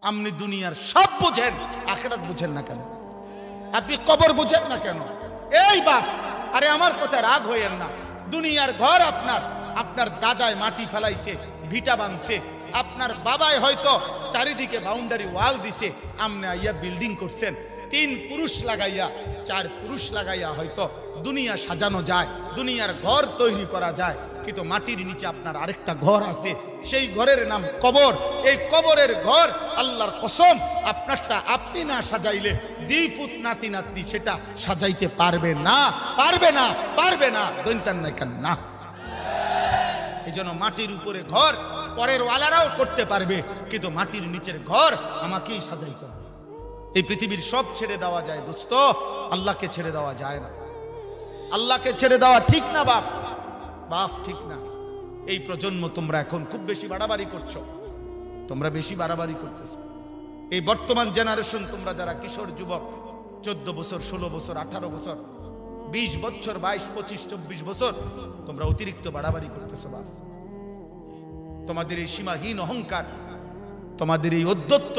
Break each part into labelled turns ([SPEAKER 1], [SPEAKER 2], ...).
[SPEAKER 1] আপনি দুনিয়ার সব বুঝেন, আখিরাত বুঝেন না কেন? আপনি কবর বুঝেন না কেন? এই বাপ, আরে আমার কথা রাগ হইয়েন না। দুনিয়ার ঘর আপনার, আপনার দাদায় মাটি ফেলাইছে, ভিটা ভাঙছে, আপনার বাবাই হয়তো চারিদিকে বাউন্ডারি ওয়াল দিছে, আমনে আইয়া বিল্ডিং করছেন। 3 পুরুষ লাগাইয়া 4 পুরুষ লাগাইয়া হয়তো দুনিয়া সাজানো যায়, দুনিয়ার ঘর তৈরি করা যায়, কিন্তু মাটির নিচে আপনার আরেকটা ঘর আছে, সেই ঘরের নাম কবর। এই কবরের ঘর আল্লাহর কসম আপনারটা আপনি না সাজাইলে জিফুত নাতি নাতনি সেটা সাজাইতে পারবে না, পারবে না, পারবে না, দৈন্তান নাই কেন না। এই জন্য মাটির উপরে ঘর পরের ওয়ালারাও করতে পারবে, কিন্তু মাটির নিচের ঘর আমাকেই সাজাইতে হবে। এই পৃথিবীর সব ছেড়ে দেওয়া যায় দোস্ত, আল্লাহকে ছেড়ে দেওয়া যায় না। আল্লাহকে ছেড়ে দেওয়া ঠিক না বাপ, বাপ ঠিক না। এই প্রজন্ম তোমরা এখন খুব বেশি বাড়াবাড়ি করছো, তোমরা বেশি বাড়াবাড়ি করতেছো। এই বর্তমান জেনারেশন, তোমরা যারা কিশোর যুবক, 14 বছর, 16 বছর, 18 বছর, 20 বছর, 22, 25, 24 বছর, তোমরা অতিরিক্ত বাড়াবাড়ি করতেছো বাপ। তোমাদের এই সীমাহীন অহংকার, তোমাদের এই অধ্যত্ব,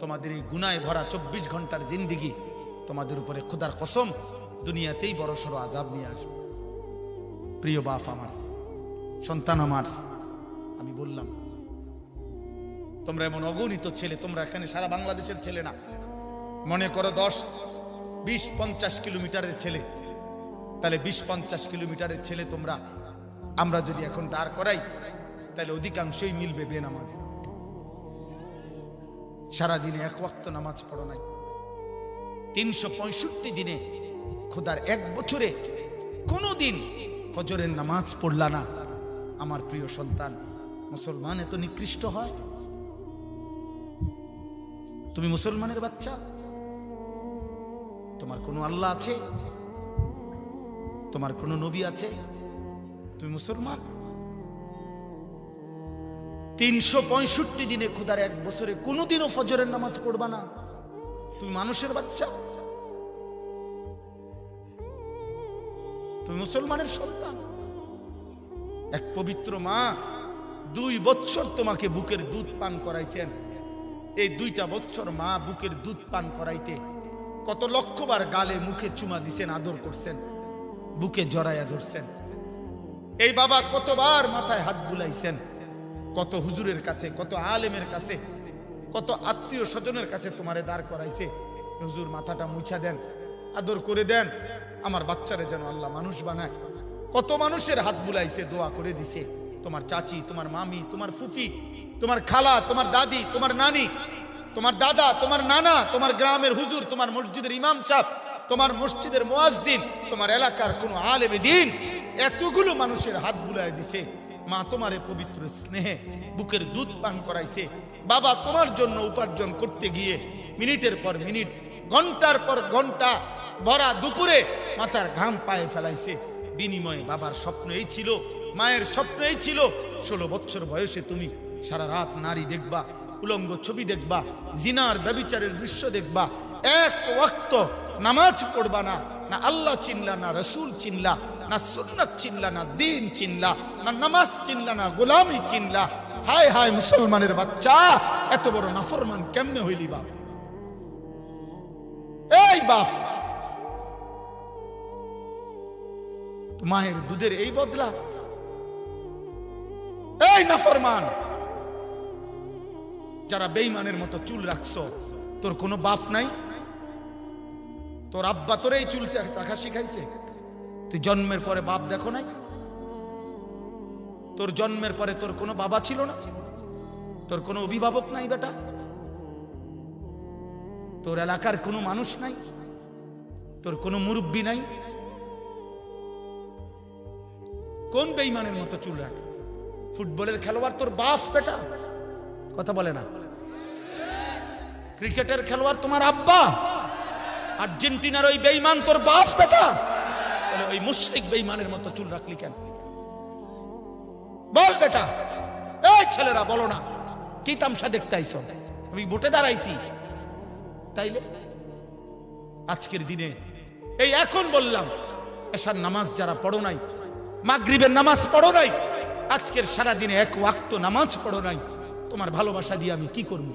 [SPEAKER 1] তোমাদের এই গুনায় ভরা 24 ঘন্টার জিন্দিগি, তোমাদের উপরে খোদার কসম দুনিয়াতেই বড় সড়ো আযাব নিয়ে আসবে। প্রিয় বাপ আমার, সন্তান আমার, আমি বললাম তোমরা এমন অগণিত ছেলে, তোমরা এখানে সারা বাংলাদেশের ছেলে না, মনে করো 10, 20, 50 কিলোমিটারের ছেলে, তাহলে 20-50 কিলোমিটারের ছেলে তোমরা, আমরা যদি এখন দাঁড় করাই তাহলে অধিকাংশই মিলবে বেনামাজি। সারাদিনে 1 ওয়াক্ত নামাজ পড়ো নাই, 365 দিনে, খোদার 1 বছরে কোনোদিন ফজরের নামাজ পড়লা না। আমার প্রিয় সন্তান, মুসলমান এত নিকৃষ্ট হয়? তুমি মুসলমানের বাচ্চা, তোমার কোনো আল্লাহ আছে? তোমার কোনো নবী আছে? তুমি মুসলমান? 365 দিনে খোদার 1 বছরে কোনোদিনও ফজরের নামাজ পড়বা না? তুমি মানুষের বাচ্চা? তুমি মুসলমানের সন্তান? এক পবিত্র মা 2 বছর তোমাকে বুকের দুধ পান করাইছেন। এই 2টা বছর মা বুকের দুধ পান করাইতে কত লক্ষবার গালে মুখে চুমা দিছেন, আদর করছেন, বুকে জড়াইয়া ধরছেন। এই বাবা কতবার মাথায় হাত বুলাইছেন, কত হুজুরের কাছে, কত আলেমের কাছে, কত আত্মীয় স্বজনের কাছে তোমারে দাঁড় করাইছে, হুজুর মাথাটা মুছা দেন, আদর করে দেন, আমার বাচ্চারে যেন আল্লাহ মানুষ বানায়। কত মানুষের হাত বুলাইছে, দোয়া করে দিছে, তোমার চাচি, তোমার মামি, তোমার ফুফি, তোমার খালা, তোমার দাদি, তোমার নানি, তোমার দাদা, তোমার নানা, তোমার গ্রামের হুজুর, তোমার মসজিদের ইমাম সাহেব, তোমার মসজিদের মুয়াজ্জিন, তোমার এলাকার কোন আলেম দ্বীন, এতগুলো মানুষের হাত বুলাই দিছে। মা তোমারে পবিত্র স্নেহে বুকের দুধ পান করাইছে। বাবা তোমার জন্য উপার্জন করতে গিয়ে মিনিটের পর মিনিট, ঘন্টার পর ঘন্টা, ভরা দুপুরে মাথার ঘাম পায়ে ফেলাইছে। বিনিময়ে বাবার স্বপ্ন এই ছিল, মায়ের স্বপ্ন এই ছিল, 16 বছর বয়সে তুমি সারা রাত নারী দেখবা, উলঙ্গ ছবি দেখবা, জিনার ব্যভিচারের দৃশ্য দেখবা, 1 ওয়াক্ত নামাজ পড়বা না, না আল্লাহ চিনলা, না রসুল চিনলা, না সুন্নাত চিনলা, না দিন চিনলা, না নামাজ চিনলা, না গোলামি চিনলা। হায় হায় মুসলমানের বাচ্চা, এত বড় নাফরমান কেমনে হইলি বাপ? এই বাপ, মায়ের দুধের এই বদলা? এই নাফরমান, যারা বেঈমানের মতো চুল রাখছো, তোর কোনো বাপ নাই? তোর আব্বা তোর এই চুল রাখা শিখাইছে? তুই জন্মের পরে বাপ দেখো নাই? তোর জন্মের পরে তোর কোনো বাবা ছিল না? তোর কোনো অভিভাবক নাই বেটা? তোর এলাকার কোনো মানুষ নাই? তোর কোনো মুরব্বী নাই? কোন বেঈমানের মতো চুল রাখে? ফুটবলের খেলোয়াড় তোর বাপ বেটা? কথা বলে না। ক্রিকেটের খেলোয়াড় তোমার আব্বা? আর্জেন্টিনার ওই বেঈমান তোর বাপ বেটা? তাহলে ওই মুশরিক বেঈমানের মতো চুল রাখলি কেন? বল বেটা। এই ছেলেরা বলো না, কি তামসা দেখতে আইছো? আমি ভোটে দাঁড়াইছি তাইলে? আজকের দিনে এই এখন বললাম, এশার নামাজ যারা পড়ো নাই, মাগরিবের নামাজ পড়ো নাই, আজকের সারা দিনে 1 ওয়াক্ত নামাজ পড়ো নাই, তোমার ভালোবাসা দিয়ে আমি কি করব?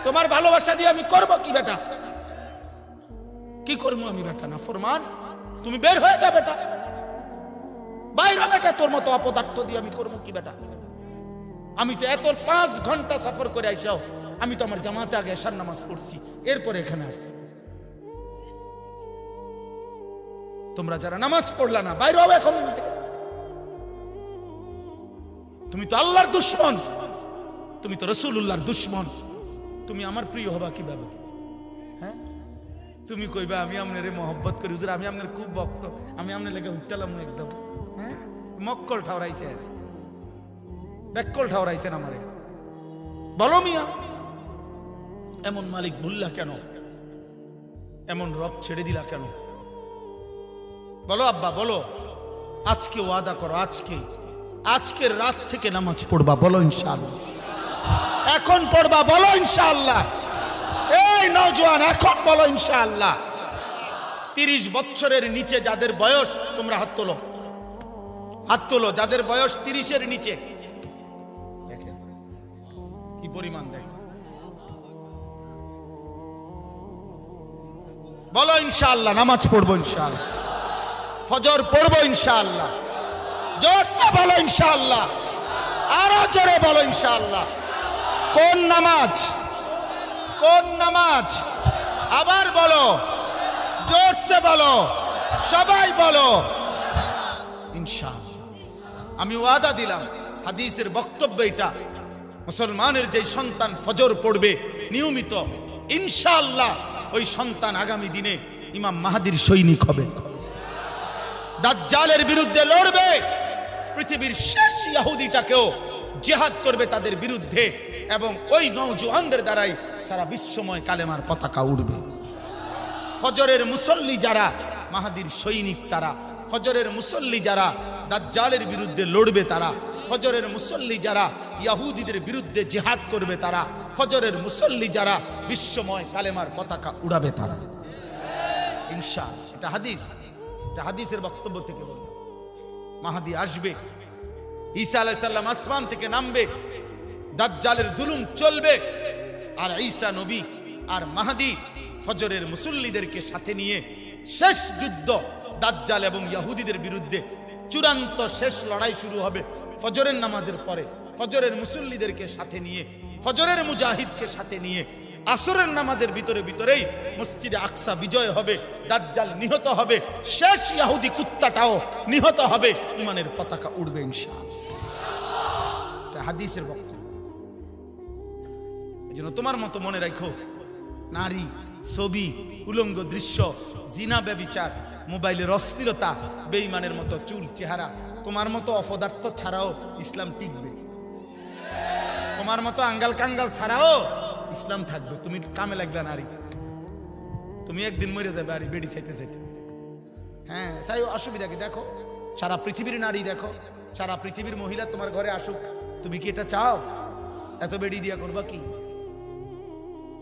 [SPEAKER 1] তোমার ভালোবাসা দিয়ে আমি করব কি বেটা? কি করবো আমি বেটা? না ফরমান, তুমি বের হয়ে যা বেটা, বাইরে বেটা, তোর মতো অপদার্থ দিয়ে আমি করবো কি বেটা? আমি তো এত 5 ঘন্টা সফর করে আইসাও, আমি তো আমার জামাতে আগে এশার নামাজ পড়ছি, এরপরে এখানে আসছি। তোমরা যারা নামাজ পড়লা না, বাইরে হবে এখন থেকে। তুমি তো আল্লাহর দুশমন, তুমি তো রাসূলুল্লাহর দুশমন, তুমি আমার প্রিয় হবা কিভাবে? হ্যাঁ, তুমি কইবা আমি আপনারে মহব্বত করি হুজুর, আমি আপনার খুব ভক্ত, আমি আপনার লেগে উঠতালাম একদম। হ্যাঁ, মক্কল ঠাউরাইছে, ব্যাককল ঠাউরাইছেন আমারে। বলো মিয়া, এমন মালিক ভুললা কেন? এমন রব ছেড়ে দিলা কেন? বলো আব্বা, বলো। আজকে ওয়াদা করো, আজকের রাত থেকে নামাজ পড়বা, বলো ইনশাআল্লাহ। এখন পড়বা, বলো ইনশাআল্লাহ। এই নওজোয়ান, এখন বলো ইনশাআল্লাহ। 30 বছরের নিচে যাদের বয়স, তোমরা হাত তোলো, হাত তোলো যাদের বয়স 30-এর নিচে। দেখেন কি পরিমাণ, দেখেন। বলো ইনশাআল্লাহ নামাজ পড়বো, ইনশাআল্লাহ ফজর পড়বো, ইনশাআল্লাহ। জোরসে বলো ইনশাআল্লাহ, আরো জোরে বলো ইনশাআল্লাহ। কোন নামাজ? কোন নামাজ? আবার বলো, জোরসে বলো, সবাই বলো ইনশাআল্লাহ। আমি ওয়াদা দিলাম, হাদিসের বক্তব্য এটা, মুসলমানের যে সন্তান ফজর পড়বে নিয়মিত, ইনশাআল্লাহ ওই সন্তান আগামী দিনে ইমাম মাহদীর সৈনিক হবে, দাজ্জালের বিরুদ্ধে লড়বে, পৃথিবীর শেষ ইহুদিটাকেও জিহাদ করবে তাদের বিরুদ্ধে, এবং ওই নওজোয়ানদের দ্বারাই সারা বিশ্বময় কালেমার পতাকা উড়বে। ফজরের মুসল্লি যারা মাহদীর সৈনিক, তারা ফজরের মুসল্লি যারা দাজ্জালের বিরুদ্ধে লড়বে, তারা ফজরের মুসল্লি যারা ইহুদিদের বিরুদ্ধে জিহাদ করবে, তারা ফজরের মুসল্লি যারা বিশ্বময় কালেমার পতাকা উড়াবে, তারা ইনশাআল্লাহ। এটা হাদিস, এটা হাদিসের বক্তব্য থেকে বলবে। মাহদী আসবে, ঈসা আলাইহিস সালাম আসমান থেকে নামবে, দাজ্জালের জুলুম চলবে, আর ঈসা নবী আর মাহদী ফজরের মুসল্লিদেরকে সাথে নিয়ে শেষ যুদ্ধ দাজ্জাল এবং ইহুদিদের বিরুদ্ধে চূড়ান্ত শেষ লড়াই শুরু হবে ফজরের নামাজের পরে। ফজরের মুসল্লিদেরকে সাথে নিয়ে, ফজরের মুজাহিদকে সাথে নিয়ে আসরের নামাজের ভিতরেই মসজিদে আকসা বিজয় হবে, দাজ্জাল নিহত হবে, শেষ ইহুদি কুত্তাটাও নিহত হবে, ঈমানের পতাকা উড়বে ইনশাআল্লাহ। এটা হাদিসের বক্তব্য। এজন্য তোমার মতো মনে রাখো, নারী, ছবি, উলঙ্গ দৃশ্য, জিনা, ব্যভিচার, মোবাইলের অস্থিরতা, বেঈমানের মতো চুল চেহারা, তোমার মতো অপদার্থ ছাড়াও ইসলাম টিকবে, তোমার মতো আঙ্গাল কাঙ্গাল ছাড়াও ইসলাম থাকবে। তুমি কামে লাগবে নারী, তুমি একদিন মরে যাবে আর বেড়ি চাইতে চাইতে। হ্যাঁ, চাই অসুবিধা কি? দেখো সারা পৃথিবীর নারী, দেখো সারা পৃথিবীর মহিলা তোমার ঘরে আসুক, তুমি কি এটা চাও? এত বেড়ি দিয়া করবা কি?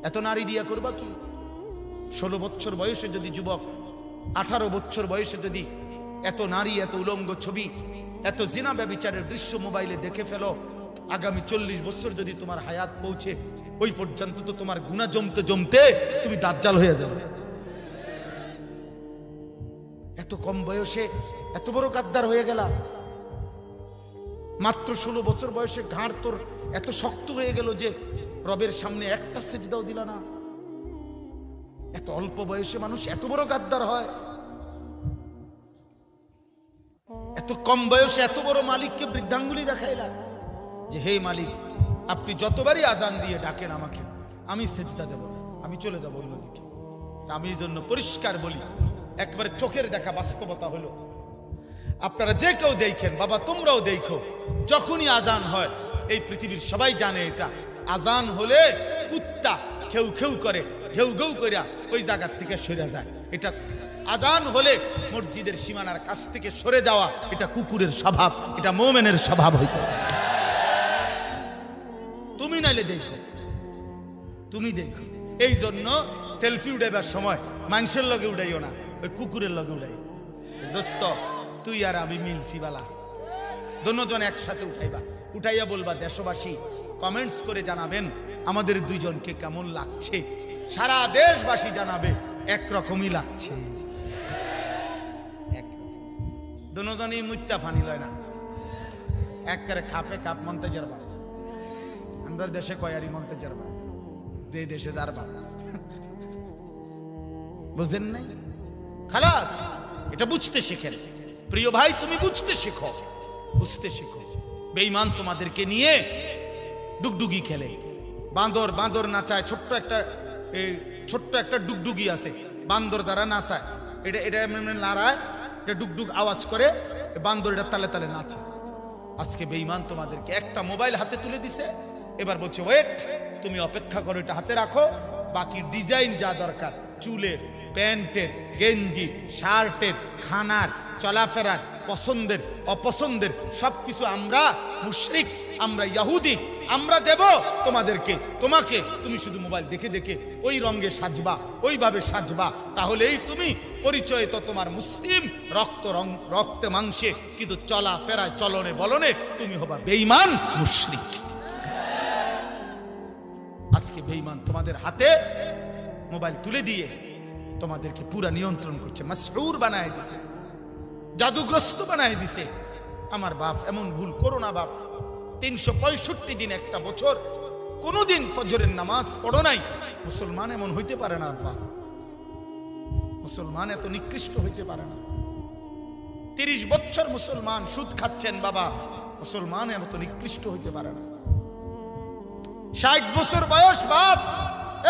[SPEAKER 1] এত নারী দিয়া করবা কি? 16 বছর বয়সে যদি যুবক, 18 বছর বয়সে যদি এত নারী, এত উলঙ্গ ছবি, এত জিনা ব্যভিচারের দৃশ্য মোবাইলে দেখে ফেলো, আগামী 40 বছর যদি তোমার হায়াত পৌঁছে, ওই পর্যন্ত তো তোমার গুনাহ জমতে জমতে তুমি দাজ্জাল হয়ে যাবে। এত কম বয়সে এত বড় গাদ্দার হয়ে গেলা, মাত্র 16 বছর বয়সে ঘাড় তোর এত শক্ত হয়ে গেল যে রবের সামনে একটা সেজদাও দিলা না। এত অল্প বয়সে মানুষ এত বড় গাদ্দার হয়? এত কম বয়সে এত বড় মালিককে বৃদ্ধাঙ্গুলি দেখাইলা যে হে মালিক, আপনি যতবারই আজান দিয়ে ডাকেন আমাকে, আমি সেজদা দেব না, আমি চলে যাব অন্যদিকে। আমি এই জন্য পরিষ্কার বলি, একবারে চোখের দেখা বাস্তবতা হলো, আপনারা যে কেউ দেখেন, বাবা তোমরাও দেখো, যখনই আজান হয়, এই পৃথিবীর সবাই জানে এটা, আজান হলে কুত্তা খেউ খেউ করে, ঘেউ ঘেউ কইরা ওই জায়গার থেকে সরে যায়। এটা আজান হলে মসজিদের সীমানার কাছ থেকে সরে যাওয়া, এটা কুকুরের স্বভাব, এটা মুমিনের স্বভাব হইতো। তুমি নাইলে দেখো, তুমি দেখো। এই জন্য সেলফি উঠাইবার সময় মানুষের লগে উঠাইও না, ওই কুকুরের লগে উঠাই। দোস্ত তুই আর আমি মিলছি বালা, দুজন একসাথে উঠাইবা, উঠাইয়া বলবা দেশবাসী কমেন্টস করে জানাবেন আমাদের দুইজনকে কেমন লাগছে সারা দেশবাসী জানাবে একরকমই লাগছে। দুজনই মুত্তা ফানি লয় না, এক করে খাপে কাপ মনতে যারবা। আমরা দেশে কয়ারি মনতে যারবা, যে দেশে যারবা বুঝেন নাই? খালাস, এটা বুঝতে শিখেন। প্রিয় ভাই, তুমি বুঝতে শিখো, বুঝতে শিখো। বেঈমান তোমাদেরকে নিয়ে ডুগডুগি খেলে, বান্দর বান্দর নাচায়। ছোট্ট একটা ডুগডুগি আছে, বান্দর যারা নাচায়, এটা নাড়ায়, এটা ডুগডুগ আওয়াজ করে, বান্দর এটা তালে তালে নাচে। আজকে বেঈমান তোমাদেরকে একটা মোবাইল হাতে তুলে দিছে, এবার বলছে ওয়েট, তুমি অপেক্ষা করো, এটা হাতে রাখো, বাকি ডিজাইন যা দরকার, চুলের, প্যান্টের, গেঞ্জি, শার্টের, খানার, চলাফেরার, পছন্দের অপছন্দের সবকিছু আমরা মুশরিক, আমরা ইহুদি, আমরা দেব তোমাদেরকে। তুমি শুধু মোবাইল দেখে দেখে ওই রঙে সাজবা, ওইভাবে সাজবা, তাহলেই তুমি পরিচয় তো তোমার মুসলিম, রক্তে মাংসে, কিন্তু চলাফেরায় চলনে বলনে তুমি হবা বেঈমান মুশরিক। আজকে বেঈমান তোমাদের হাতে মোবাইল তুলে দিয়ে তোমাদেরকে পুরা নিয়ন্ত্রণ করছে, মাসহুর বানায় দিছে, জাদুগ্রস্ত বানায় দিছে। আমার বাপ, এমন ভুল করো না বাপ। 365 দিন, একটা বছর কোনদিন ফজরের নামাজ পড়ো নাই, মুসলমান এমন হইতে পারে না বাপ। মুসলমান এত নিকৃষ্ট হইতে পারে না। 30 বছর মুসলমান সুদ খাচ্ছেন বাবা, মুসলমান এত নিকৃষ্ট হইতে পারে না। 60 বছর বয়স বাপ,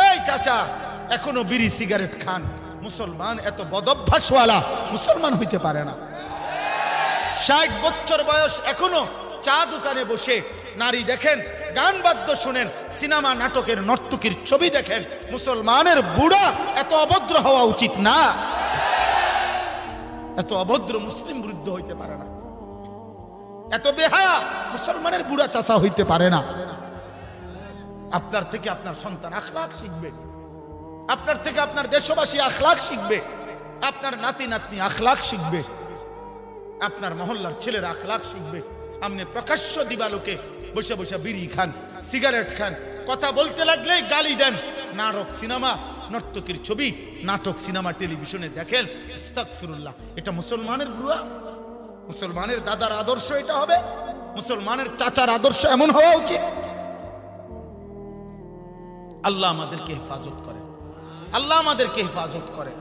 [SPEAKER 1] এই চাচা এখনো বিড়ি সিগারেট খান, মুসলমান এত বদভ্যাসওয়ালা মুসলমান হইতে পারে না। 60 বছর বয়স এখনো চা দোকানে বসে নারী দেখেন, গান বাদ্য শুনেন, সিনেমা নাটকের নর্তকীর ছবি দেখেন, মুসলমানের বুড়া এত অভদ্র হওয়া উচিত না। এত অভদ্র মুসলিম বৃদ্ধ হইতে পারে না, এত বেহায়া মুসলমানের বুড়া চাচা হইতে পারে না। আপনার থেকে আপনার সন্তান আখলাক শিখবে, আপনার থেকে আপনার দেশবাসী আখলাক শিখবে, আপনার নাতি নাতনি আখলাক শিখবে, আপনার মহল্লার ছেলেরা আখলাক শিখবে। আপনি প্রকাশ্য দিবালোকে বসে বসে বিড়ি খান, সিগারেট খান, কথা বলতে লাগলেই গালি দেন, নাটক সিনেমা নর্তকীর ছবি, নাটক সিনেমা টেলিভিশনে দেখেন, আস্তাগফিরুল্লাহ। এটা মুসলমানের বুড়া? মুসলমানের দাদার আদর্শ এটা হবে? মুসলমানের চাচার আদর্শ এমন হওয়া উচিত? আল্লাহ আমাদেরকে হেফাজত করে, আল্লাহ আমাদেরকে হেফাজত করে।